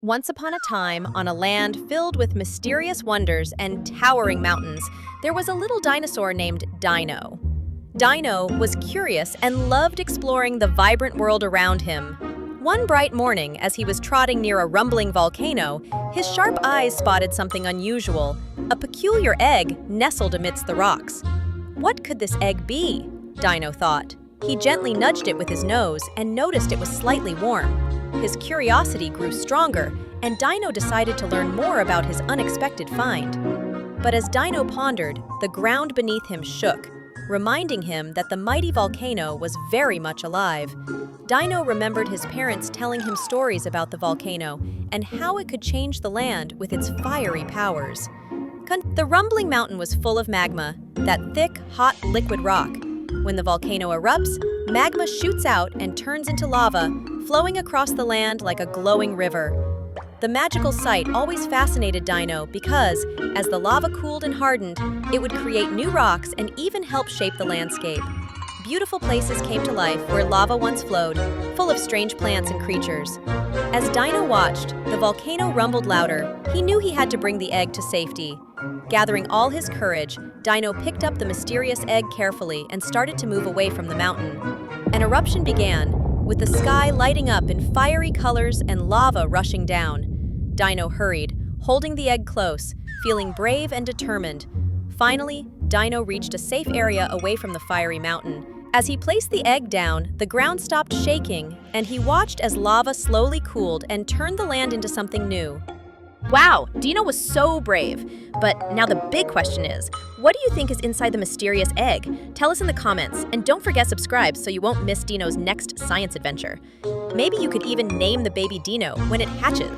Once upon a time, on a land filled with mysterious wonders and towering mountains, there was a little dinosaur named Dino. Dino was curious and loved exploring the vibrant world around him. One bright morning, as he was trotting near a rumbling volcano, his sharp eyes spotted something unusual, a peculiar egg nestled amidst the rocks. What could this egg be? Dino thought. He gently nudged it with his nose and noticed it was slightly warm. His curiosity grew stronger, and Dino decided to learn more about his unexpected find. But as Dino pondered, the ground beneath him shook, reminding him that the mighty volcano was very much alive. Dino remembered his parents telling him stories about the volcano and how it could change the land with its fiery powers. The rumbling mountain was full of magma, that thick, hot liquid rock. When the volcano erupts, magma shoots out and turns into lava, flowing across the land like a glowing river. The magical sight always fascinated Dino because, as the lava cooled and hardened, it would create new rocks and even help shape the landscape. Beautiful places came to life where lava once flowed, full of strange plants and creatures. As Dino watched, the volcano rumbled louder. He knew he had to bring the egg to safety. Gathering all his courage, Dino picked up the mysterious egg carefully and started to move away from the mountain. An eruption began, with the sky lighting up in fiery colors and lava rushing down. Dino hurried, holding the egg close, feeling brave and determined. Finally, Dino reached a safe area away from the fiery mountain. As he placed the egg down, the ground stopped shaking, and he watched as lava slowly cooled and turned the land into something new. Wow, Dino was so brave. But now the big question is, what do you think is inside the mysterious egg? Tell us in the comments, and don't forget subscribe so you won't miss Dino's next science adventure. Maybe you could even name the baby Dino when it hatches.